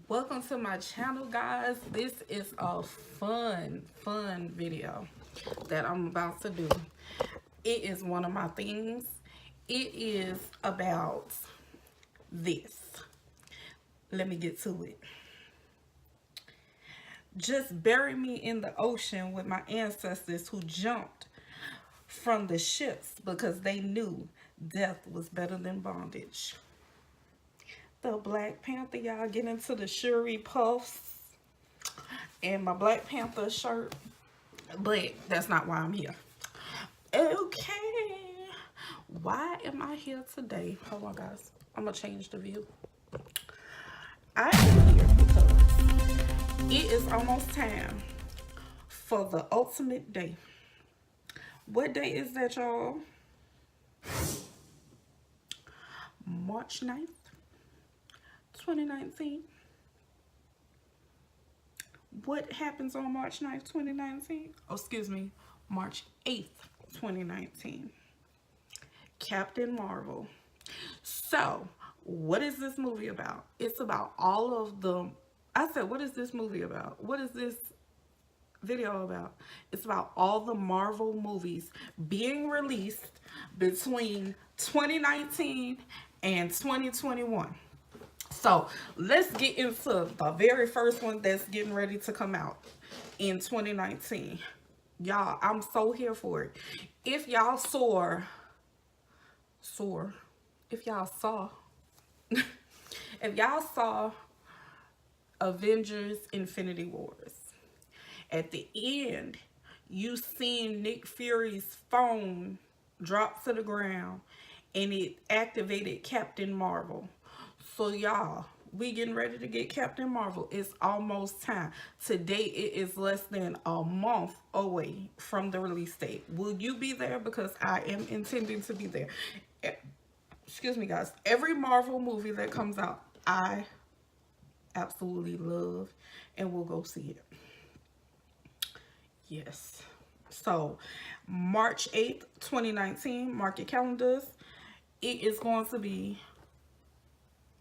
Welcome to my channel, guys. This is a fun video that I'm about to do. It is one of my things. It is about this. Let me get to it. Just bury me in the ocean with my ancestors who jumped from the ships because they knew death was better than bondage. The Black Panther, y'all, get into the Shuri puffs and my Black Panther shirt, but that's not why I'm here. Okay, why am I here today? Hold on, guys, I'm gonna change the view. I am here because it is almost time for the ultimate day. What day is that, y'all? March 9th, 2019. What happens on March 9th, 2019? Oh, excuse me, March 8th, 2019. Captain Marvel. So, what is this movie about? It's about all of the... I said, what is this movie about? What is this video about? It's about all the Marvel movies being released between 2019 and 2021. So let's get into the very first one that's getting ready to come out in 2019. Y'all, I'm so here for it. If y'all saw if y'all saw Avengers Infinity Wars, at the end you seen Nick Fury's phone drop to the ground and it activated Captain Marvel. So y'all, we getting ready to get Captain Marvel. It's almost time. Today it is less than a month away from the release date. Will you be there? Because I am intending to be there. Excuse me, guys. Every Marvel movie that comes out, I absolutely love and will go see it. Yes. So March 8th, 2019, mark your calendars. It is going to be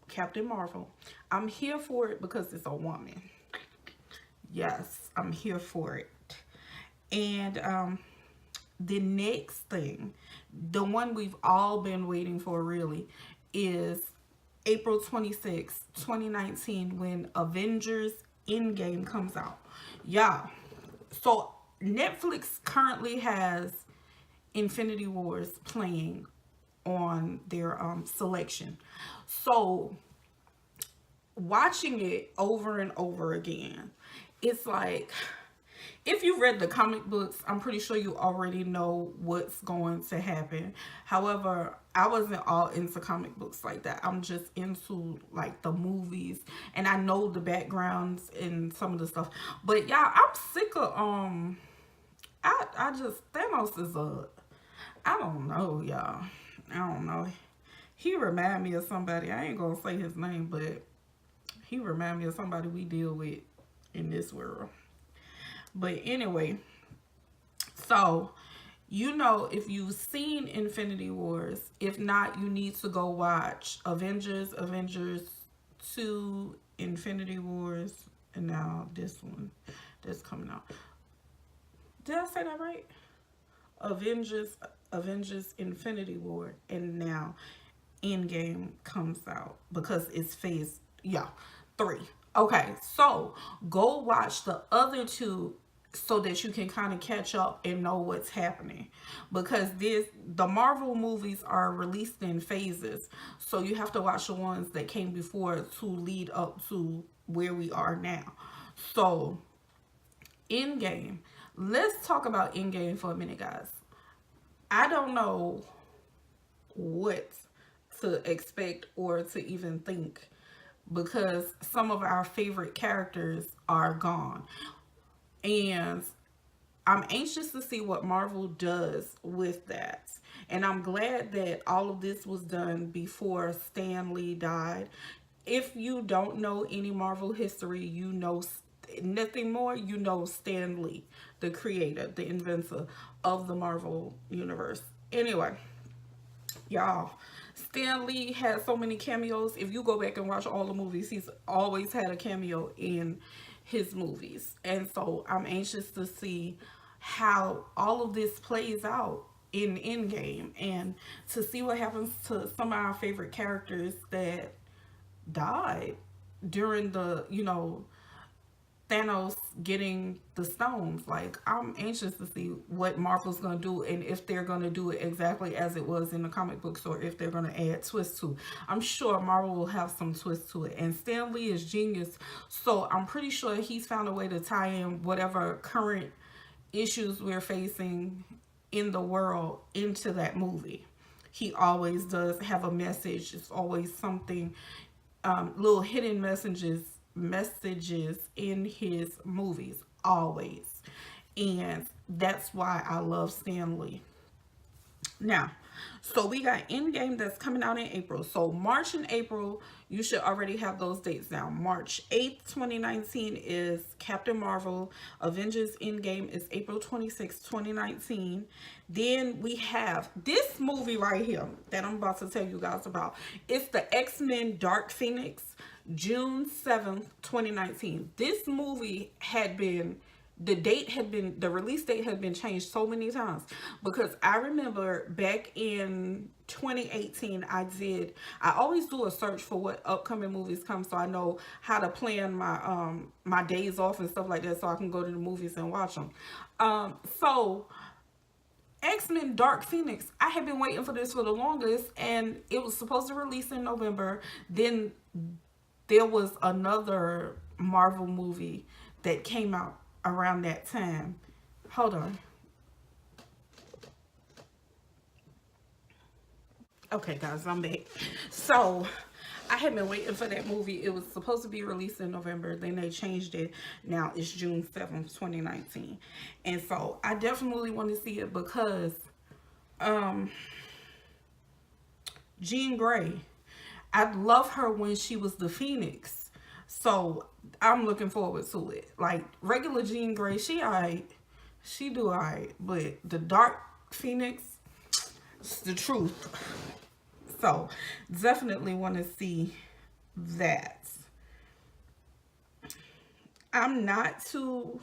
Captain Marvel. I'm here for it because it's a woman. Yes, I'm here for it. And the next thing, the one we've all been waiting for really, is April 26, 2019, when Avengers Endgame comes out. Yeah. So Netflix currently has Infinity Wars playing on their selection. So watching it over and over again, it's like, if you read the comic books, I'm pretty sure you already know what's going to happen. However, I wasn't all into comic books like that. I'm just into like the movies, and I know the backgrounds and some of the stuff. But yeah, I'm sick of I just, Thanos is I don't know, y'all. I don't know. He remind me of somebody. I ain't gonna say his name, but he remind me of somebody we deal with in this world. But anyway, so you know, if you've seen Infinity Wars, if not, you need to go watch Avengers 2, Infinity Wars, and now this one that's coming out. Did I say that right? Avengers Infinity War, and now Endgame comes out because it's phase 3. Okay, so go watch the other two so that you can kind of catch up and know what's happening, because the Marvel movies are released in phases, so you have to watch the ones that came before to lead up to where we are now. So Endgame, let's talk about Endgame for a minute, guys. I don't know what to expect or to even think, because some of our favorite characters are gone. And I'm anxious to see what Marvel does with that. And I'm glad that all of this was done before Stan Lee died. If you don't know any Marvel history, you know nothing more. You know Stan Lee, the creator, the inventor of the Marvel universe. Anyway, y'all, Stan Lee had so many cameos. If you go back and watch all the movies, he's always had a cameo in his movies. And so I'm anxious to see how all of this plays out in Endgame, and to see what happens to some of our favorite characters that died during the, Thanos getting the stones. Like, I'm anxious to see what Marvel's gonna do, and if they're gonna do it exactly as it was in the comic books, or if they're gonna add twists to. I'm sure Marvel will have some twists to it. And Stan Lee is genius, so I'm pretty sure he's found a way to tie in whatever current issues we're facing in the world into that movie. He always does have a message. It's always something, little hidden messages in his movies, always. And that's why I love Stan Lee. Now, so we got Endgame that's coming out in April. So March and April, you should already have those dates now. March 8th, 2019 is Captain Marvel. Avengers Endgame is April 26th, 2019. Then we have this movie right here that I'm about to tell you guys about. It's the X-Men Dark Phoenix, June 7th, 2019. This movie had been, the release date had been changed so many times, because I remember back in 2018, I always do a search for what upcoming movies come, so I know how to plan my my days off and stuff like that, so I can go to the movies and watch them. So X-Men Dark Phoenix, I had been waiting for this for the longest, and it was supposed to release in November. Then there was another Marvel movie that came out around that time. Hold on. Okay, guys, I'm back. So I had been waiting for that movie. It was supposed to be released in November. Then they changed it. Now it's June 7th, 2019. And so I definitely want to see it, because Jean Grey, I love her when she was the Phoenix. So I'm looking forward to it. Like, regular Jean Grey, she alright. She do alright. But the Dark Phoenix, it's the truth. So definitely want to see that. I'm not too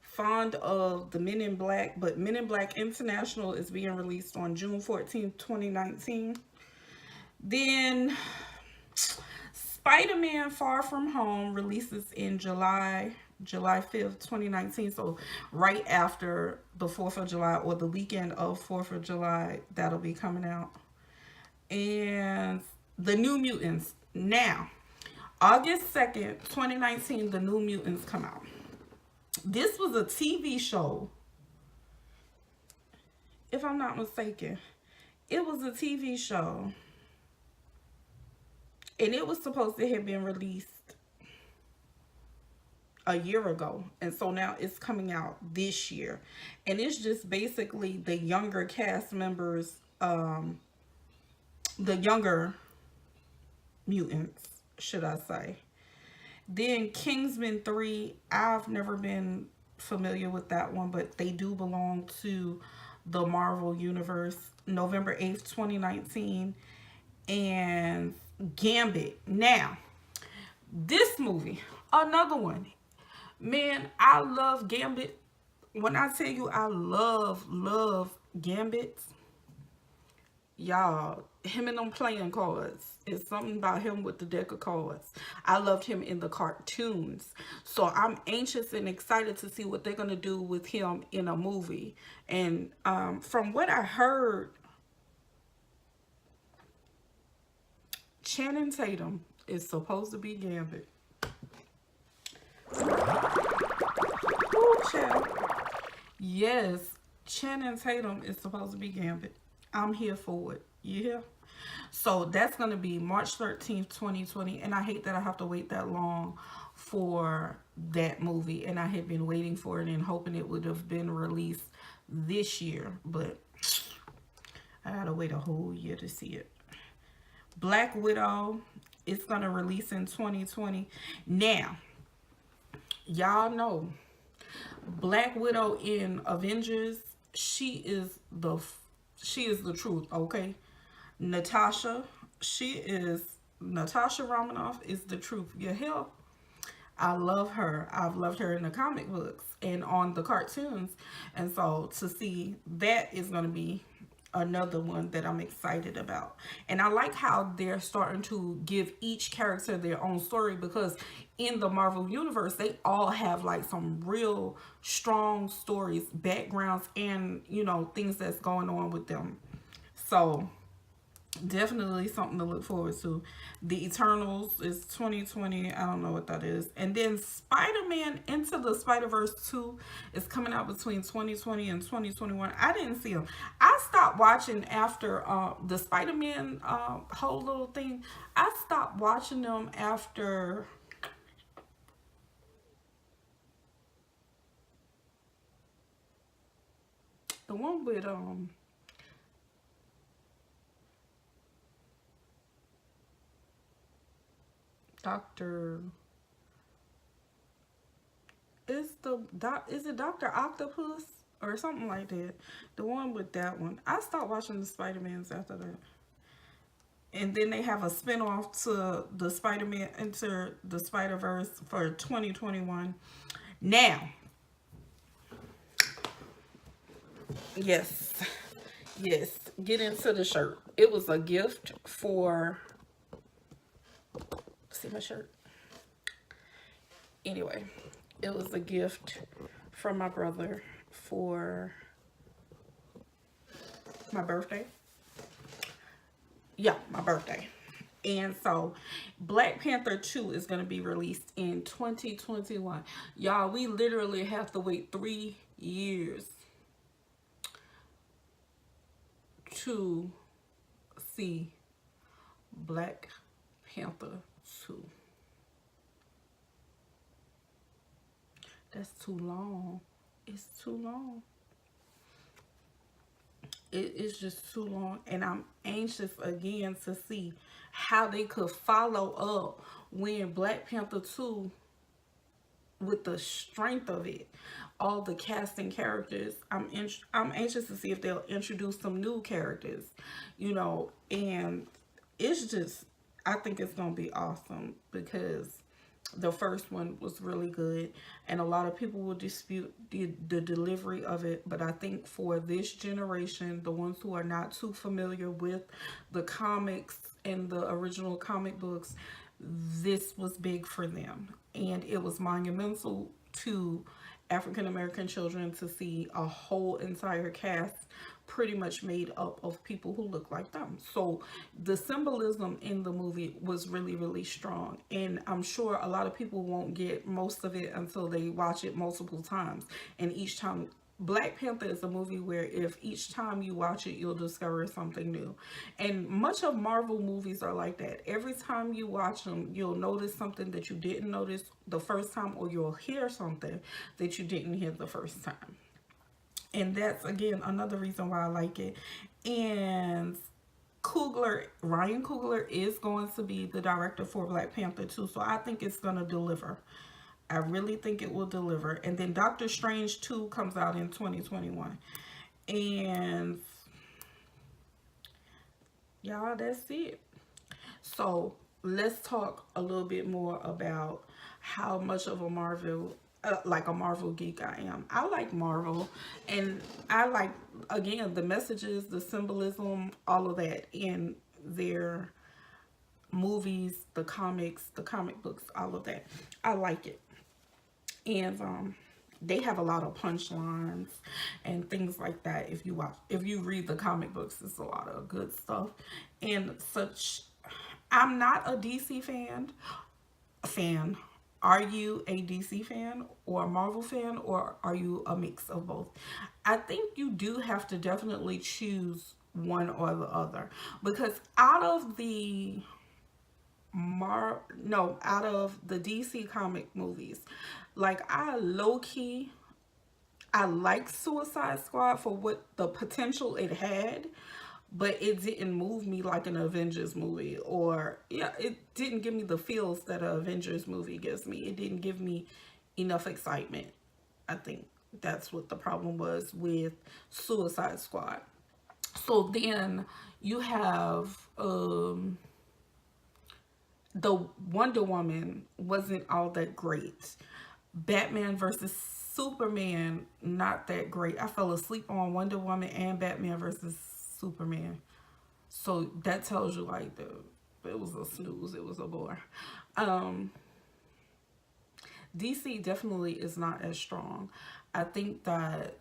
fond of the Men in Black, but Men in Black International is being released on June 14th, 2019. Then Spiderman Far From Home releases in July 5th, 2019. So right after the 4th of July, or the weekend of 4th of July, that'll be coming out. And The New Mutants. Now, August 2nd, 2019, The New Mutants come out. This was a TV show, if I'm not mistaken. It was a TV show, and it was supposed to have been released a year ago. And so now it's coming out this year. And it's just basically the younger cast members, the younger mutants, should I say. Then Kingsman 3, I've never been familiar with that one, but they do belong to the Marvel Universe. November 8th, 2019. And Gambit. Now, this movie, another one. Man, I love Gambit. When I tell you I love Gambit, y'all, him and them playing cards. It's something about him with the deck of cards. I loved him in the cartoons. So I'm anxious and excited to see what they're going to do with him in a movie. And from what I heard, Channing Tatum is supposed to be Gambit. Ooh, child. Yes, Channing Tatum is supposed to be Gambit. I'm here for it. You hear? So that's going to be March 13th, 2020. And I hate that I have to wait that long for that movie. And I had been waiting for it and hoping it would have been released this year. But I got to wait a whole year to see it. Black Widow, it's going to release in 2020. Now, y'all know Black Widow in Avengers, she is the truth, okay? Natasha, She is Natasha Romanoff is the truth. Your hell, I love her. I've loved her in the comic books and on the cartoons. And so to see that is going to be another one that I'm excited about. And I like how they're starting to give each character their own story, because in the Marvel universe, they all have like some real strong stories, backgrounds, and, things that's going on with them. So definitely something to look forward to. The Eternals is 2020. I don't know what that is. And then Spider-Man Into the Spider-Verse 2 is coming out between 2020 and 2021. I didn't see them. I stopped watching after the Spider-Man whole little thing. I stopped watching them after the one with Doctor, is it Doctor Octopus or something like that? The one with that one. I stopped watching the Spider-Mans after that. And then they have a spinoff to the Spider-Man Into the Spider-Verse for 2021. Now, yes, yes, get into the shirt. It was a gift for, see my shirt. Anyway, it was a gift from my brother for my birthday. Yeah, my birthday. And so Black Panther 2 is going to be released in 2021. Y'all, we literally have to wait 3 years to see Black Panther 2. That's too long. It's too long. It is just too long, and I'm anxious again to see how they could follow up when Black Panther 2, with the strength of it, all the casting characters. I'm anxious to see if they'll introduce some new characters, and it's just, I think it's gonna be awesome, because the first one was really good, and a lot of people will dispute the delivery of it. But I think for this generation, the ones who are not too familiar with the comics and the original comic books, this was big for them. And it was monumental to African American children to see a whole entire cast pretty much made up of people who look like them. So the symbolism in the movie was really, really strong. And I'm sure a lot of people won't get most of it until they watch it multiple times. And each time, Black Panther is a movie where if each time you watch it, you'll discover something new. And much of Marvel movies are like that. Every time you watch them, you'll notice something that you didn't notice the first time, or you'll hear something that you didn't hear the first time. And that's, again, another reason why I like it. And Ryan Coogler is going to be the director for Black Panther 2. So I think it's going to deliver. I really think it will deliver. And then Doctor Strange 2 comes out in 2021. And y'all, that's it. So let's talk a little bit more about how much of a Marvel geek I am. I like Marvel, and I like, again, the messages, the symbolism, all of that in their movies, the comics, the comic books, all of that. I like it. And they have a lot of punchlines and things like that. If you read the comic books, it's a lot of good stuff and such. I'm not a DC fan. Are you a DC fan or a Marvel fan, or are you a mix of both? I think you do have to definitely choose one or the other, because out of the DC comic movies, like, I like Suicide Squad for what the potential it had, but it didn't move me like an Avengers movie, or it didn't give me the feels that an Avengers movie gives me. It didn't give me enough excitement. I think that's what the problem was with Suicide Squad. So then you have the Wonder Woman wasn't all that great. Batman versus Superman, not that great. I fell asleep on Wonder Woman and Batman versus Superman. So that tells you like it was a snooze, it was a bore. Um DC definitely is not as strong. I think that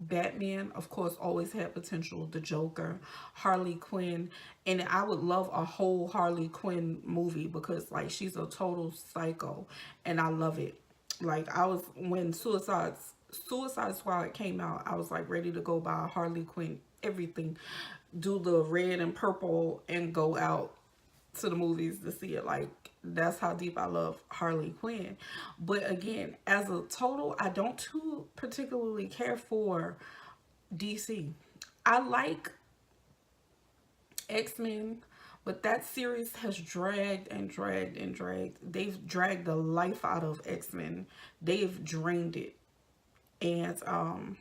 Batman, of course, always had potential. The Joker, Harley Quinn, and I would love a whole Harley Quinn movie because, like, she's a total psycho, and I love it. Like, I was when Suicide Squad came out, I was like ready to go buy Harley Quinn, everything, do the red and purple, and go out to the movies to see it. Like, that's how deep I love Harley Quinn. But again, as a total, I don't too particularly care for DC. I like X-Men, but that series has dragged and dragged and dragged. They've dragged the life out of X-Men. They've drained it. And I'm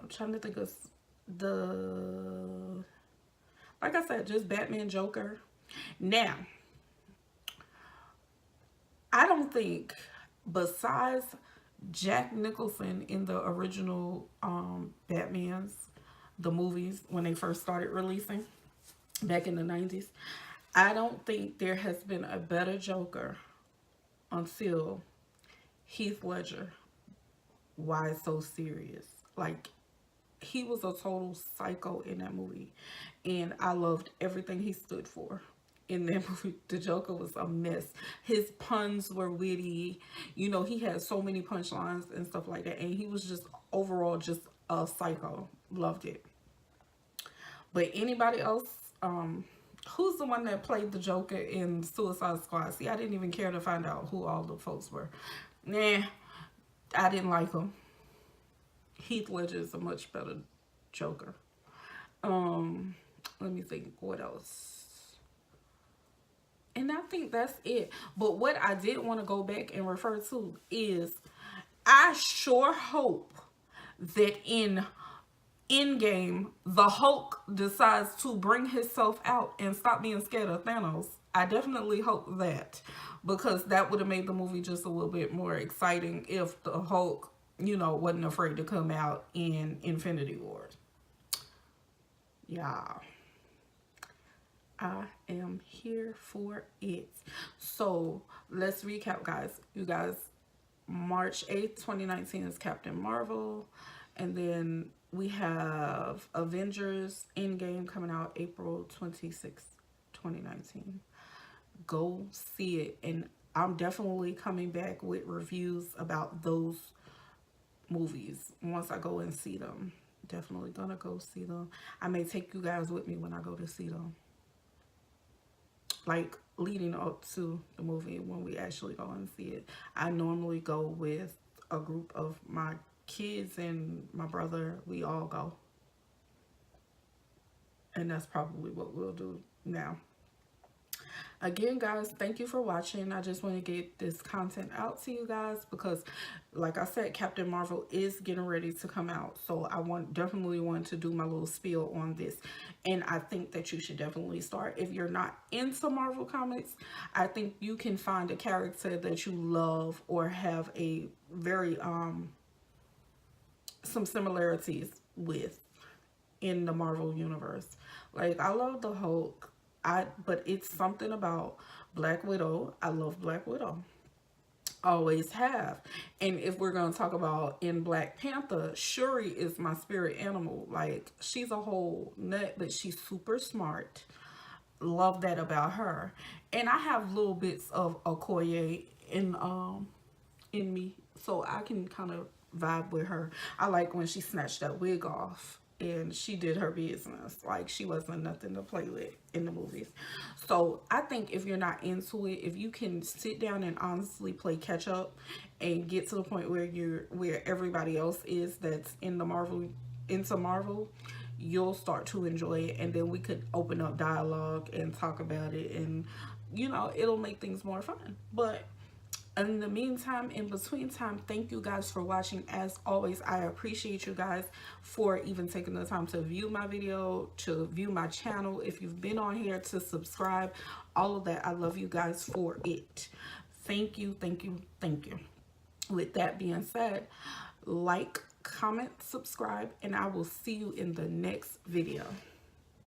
trying to think of the, like I said, just Batman, Joker. Now, I don't think, besides Jack Nicholson in the original Batmans, the movies when they first started releasing back in the 90s, I don't think there has been a better Joker until Heath Ledger. Why so serious? Like, he was a total psycho in that movie, and I loved everything he stood for in that movie. The Joker was a mess. His puns were witty. You know, he had so many punchlines and stuff like that, and he was just overall just a psycho. Loved it. But anybody else, who's the one that played the Joker in Suicide Squad? See, I didn't even care to find out who all the folks were. Nah, I didn't like him. Heath Ledger is a much better Joker. Let me think what else. And I think that's it. But what I did want to go back and refer to is, I sure hope that in Endgame, the Hulk decides to bring himself out and stop being scared of Thanos. I definitely hope that, because that would have made the movie just a little bit more exciting if the Hulk, you know, wasn't afraid to come out in Infinity War. Yeah. I am here for it. So let's recap, guys. You guys, March 8th, 2019 is Captain Marvel. And then we have Avengers Endgame coming out April 26th, 2019. Go see it. And I'm definitely coming back with reviews about those movies once I go and see them. Definitely gonna go see them. I may take you guys with me when I go to see them. Like, leading up to the movie, when we actually go and see it. I normally go with a group of my kids and my brother. We all go. And that's probably what we'll do now. Again, guys, thank you for watching. I just want to get this content out to you guys because, like I said, Captain Marvel is getting ready to come out. So I definitely want to do my little spiel on this. And I think that you should definitely start. If you're not into Marvel Comics, I think you can find a character that you love or have a very, some similarities with in the Marvel Universe. Like, I love the Hulk. But it's something about Black Widow. I love Black Widow. Always have. And if we're going to talk about in Black Panther, Shuri is my spirit animal. Like, she's a whole nut, but she's super smart. Love that about her. And I have little bits of Okoye in me, so I can kind of vibe with her. I like when she snatched that wig off and she did her business. Like, she wasn't nothing to play with in the movies. So I think if you're not into it, if you can sit down and honestly play catch up and get to the point where everybody else is that's in the into Marvel, you'll start to enjoy it, and then we could open up dialogue and talk about it, and you know, it'll make things more fun. But In the meantime, in between time, thank you guys for watching. As always, I appreciate you guys for even taking the time to view my video, to view my channel. If you've been on here, to subscribe, all of that. I love you guys for it. Thank you, thank you, thank you. With that being said, like, comment, subscribe, and I will see you in the next video.